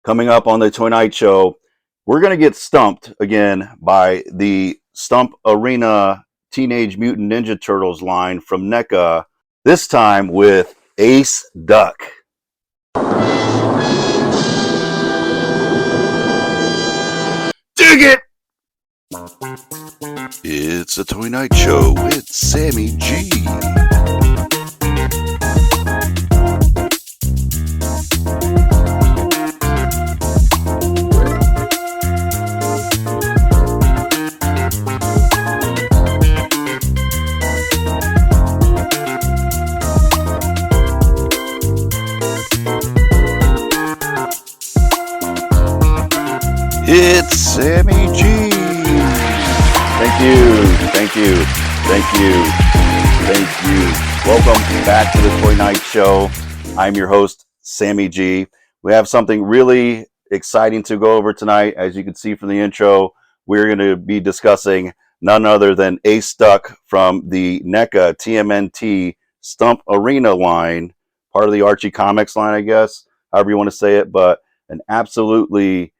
Coming up on the ToyNight show, we're going to get stumped again by the Stump Arena Teenage Mutant Ninja Turtles line from NECA, this time with Ace Duck. Dig it! It's a ToyNight show with Sammy G. It's Sammy G. Thank you, thank you, thank you, thank you. Welcome back to the ToyNight show. I'm your host, Sammy G. We have something really exciting to go over tonight. As you can see from the intro, we're going to be discussing none other than Ace Duck from the NECA TMNT Stump Arena line, part of the Archie Comics line, I guess, however you want to say it, but an absolutely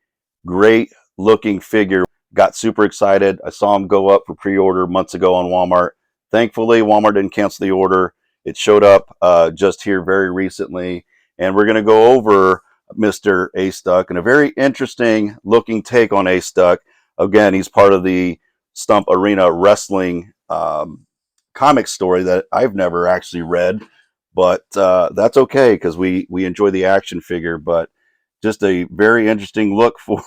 great looking figure. Got super excited. I saw him go up for pre-order months ago on Walmart. Thankfully, Walmart didn't cancel the order. It showed up just here very recently. And we're going to go over Mr. Ace Duck and a very interesting looking take on Ace Duck. Again, he's part of the Stump Arena Wrestling comic story that I've never actually read. But that's okay because we enjoy the action figure. But just a very interesting look for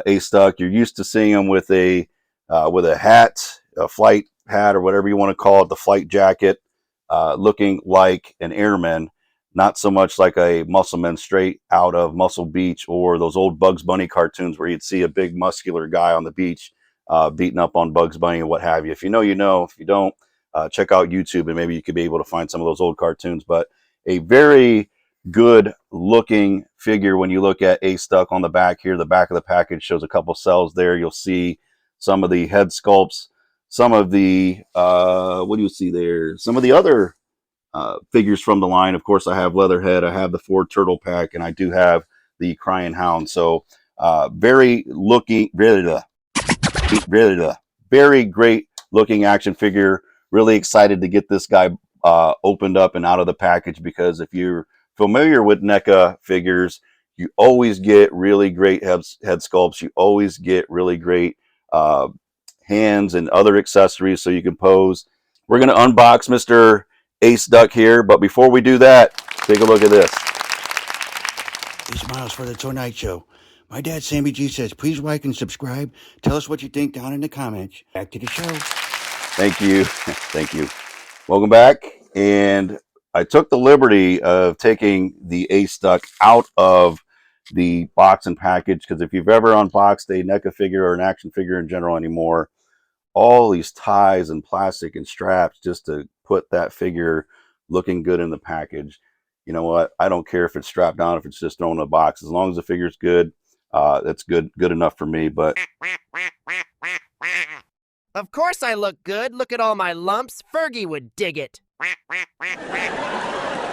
Ace Duck. You're used to seeing him with a hat, a flight hat, or whatever you want to call it, the flight jacket, looking like an airman, not so much like a muscleman straight out of Muscle Beach or those old Bugs Bunny cartoons where you'd see a big muscular guy on the beach beating up on Bugs Bunny and what have you. If you know, you know. If you don't, check out YouTube and maybe you could be able to find some of those old cartoons. But a very good looking figure when you look at Ace Duck on the back here. The back of the package shows a couple cells there. You'll see some of the head sculpts, some of the what do you see there? Some of the other figures from the line. Of course, I have Leatherhead, I have the Ford Turtle Pack, and I do have the Crying Hound. So very great looking action figure. Really excited to get this guy opened up and out of the package, because if you're familiar with NECA figures, you always get really great head sculpts. You always get really great hands and other accessories so you can pose. We're going to unbox Mr. Ace Duck here, but before we do that, take a look at this. He smiles for the ToyNight show. My dad, Sammy G, says, please like and subscribe. Tell us what you think down in the comments. Back to the show. Thank you. Thank you. Welcome back. And I took the liberty of taking the Ace Duck out of the box and package, because if you've ever unboxed a NECA figure or an action figure in general anymore, all these ties and plastic and straps just to put that figure looking good in the package. You know what? I don't care if it's strapped down, if it's just thrown in a box. As long as the figure's good, that's good enough for me. But of course I look good. Look at all my lumps. Fergie would dig it.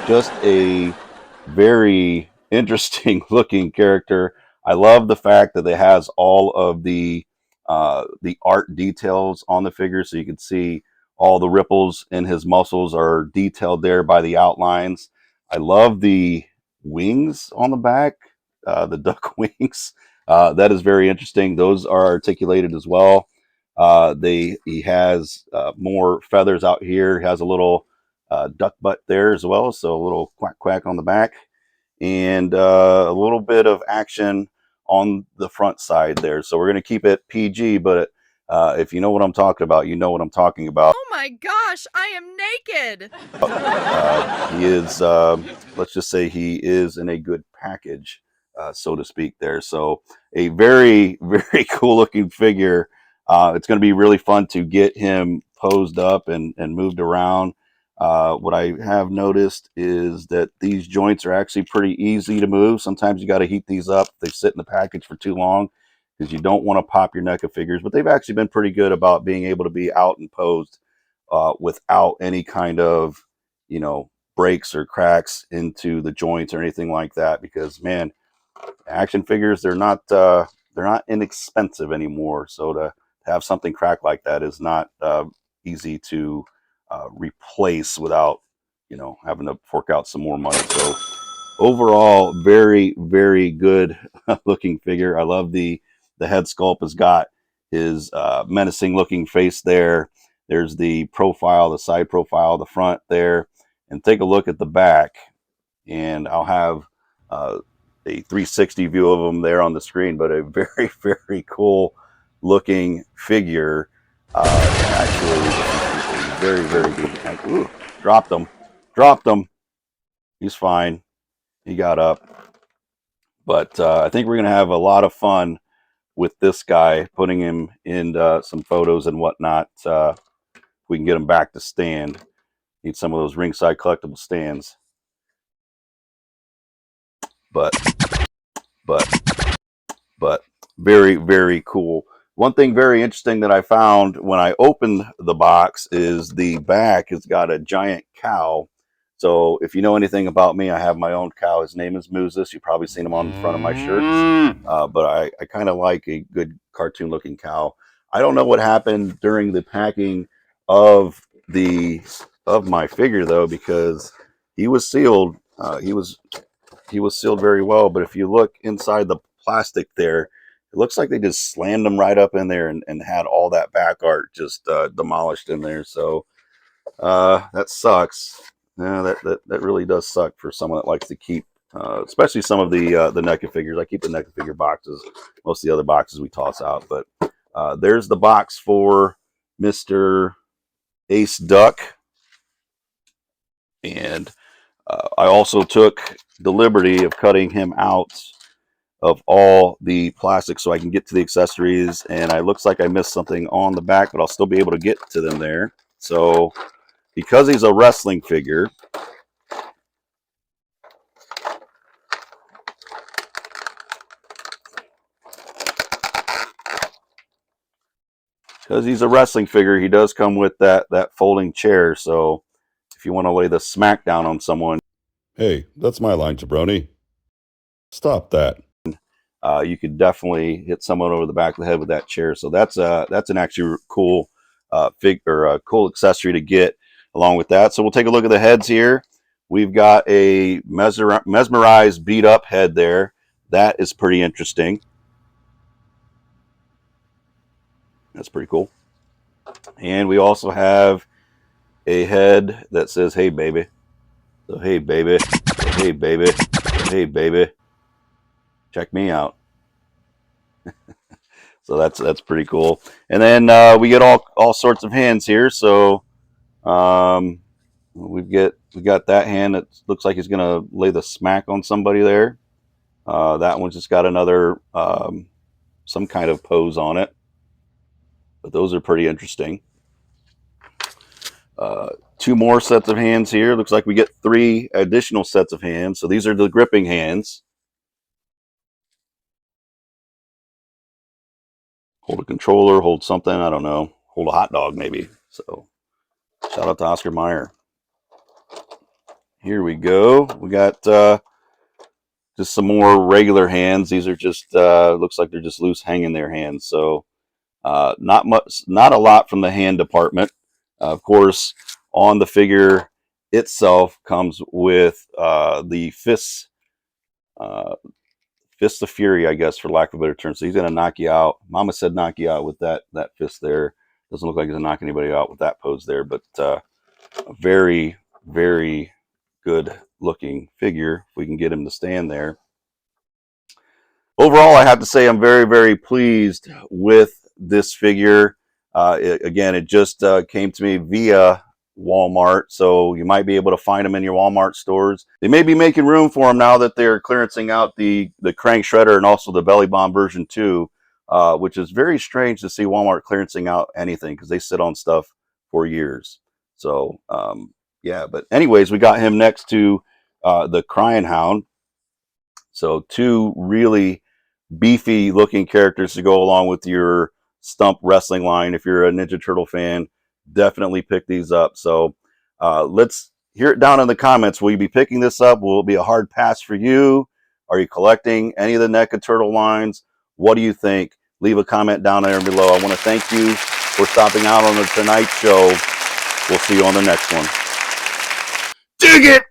Just a very interesting looking character. I love the fact that it has all of the art details on the figure, so you can see all the ripples in his muscles are detailed there by the outlines. I love the wings on the back, the duck wings. That is very interesting. Those are articulated as well. He has more feathers out here. He has a little duck butt there as well, so a little quack quack on the back, and a little bit of action on the front side there. So we're going to keep it PG, but if you know what I'm talking about, you know what I'm talking about. Oh my gosh, I am naked! He is, let's just say he is in a good package, so to speak there. So a very, very cool looking figure. It's going to be really fun to get him posed up and moved around. What I have noticed is that these joints are actually pretty easy to move. Sometimes you got to heat these up. They sit in the package for too long because you don't want to pop your NECA figures, but they've actually been pretty good about being able to be out and posed without any kind of, breaks or cracks into the joints or anything like that, because man, Action figures, they're not inexpensive anymore. So to have something cracked like that is not easy to replace without, you know, having to fork out some more money. So overall, very, very good looking figure. I love the head sculpt has got his menacing looking face there. There's the profile, the side profile, the front there, and take a look at the back. And I'll have a 360 view of them there on the screen, but a very, very cool looking figure. Actually, very, very good. Ooh, dropped him. He's fine. He got up. But I think we're going to have a lot of fun with this guy, putting him in some photos and whatnot. We can get him back to stand. Need some of those ringside collectible stands. But very, very cool. One thing very interesting that I found when I opened the box is the back has got a giant cow. So if you know anything about me, I have my own cow. His name is Moses. You've probably seen him on the front of my shirts. But I kind of like a good cartoon looking cow. I don't know what happened during the packing of my figure though, because he was sealed. He was sealed very well. But if you look inside the plastic there, it looks like they just slammed them right up in there and had all that back art just demolished in there. So that sucks. Yeah, that really does suck for someone that likes to keep, especially some of the NECA figures. I keep the NECA figure boxes. Most of the other boxes we toss out. But there's the box for Mr. Ace Duck. And I also took the liberty of cutting him out of all the plastic so I can get to the accessories. And it looks like I missed something on the back, but I'll still be able to get to them there. So because he's a wrestling figure, he does come with that folding chair. So if you want to lay the smack down on someone, Hey, that's my line, jabroni. Stop that. you could definitely hit someone over the back of the head with that chair. So that's an actually cool cool accessory to get along with that. So we'll take a look at the heads here. We've got a mesmerized, beat up head there. That is pretty interesting. That's pretty cool. And we also have a head that says, "Hey, baby." So, hey, baby. So, hey, baby. So, hey, baby. Check me out. So that's pretty cool. And then we get all sorts of hands here. So we got that hand that looks like he's gonna lay the smack on somebody there. That one's just got another some kind of pose on it. But those are pretty interesting. Two more sets of hands here. Looks like we get 3 additional sets of hands. So these are the gripping hands. Hold a controller, hold something, I don't know. Hold a hot dog maybe. So shout out to Oscar Mayer. Here we go. We got just some more regular hands. These are just looks like they're just loose hanging their hands. So not a lot from the hand department. Of course, on the figure itself comes with the fists of fury, I guess, for lack of a better term. So he's gonna knock you out. Mama said knock you out with that fist there. Doesn't look like he's gonna knock anybody out with that pose there, but a very, very good looking figure if we can get him to stand there. Overall, I have to say I'm very, very pleased with this figure. Again, it just came to me via Walmart, so you might be able to find them in your Walmart stores. They may be making room for them now that they're clearancing out the Crank Shredder and also the Belly Bomb version 2, which is very strange to see Walmart clearancing out anything because they sit on stuff for years. So yeah, but anyways, we got him next to the Crying Hound. So 2 really beefy looking characters to go along with your Stump wrestling line. If you're a Ninja Turtle fan, definitely pick these up. So let's hear it down in the comments. Will you be picking this up? Will it be a hard pass for you? Are you collecting any of the NECA turtle lines? What do you think? Leave a comment down there below. I want to thank you for stopping out on the ToyNight show. We'll see you on the next one. Dig it!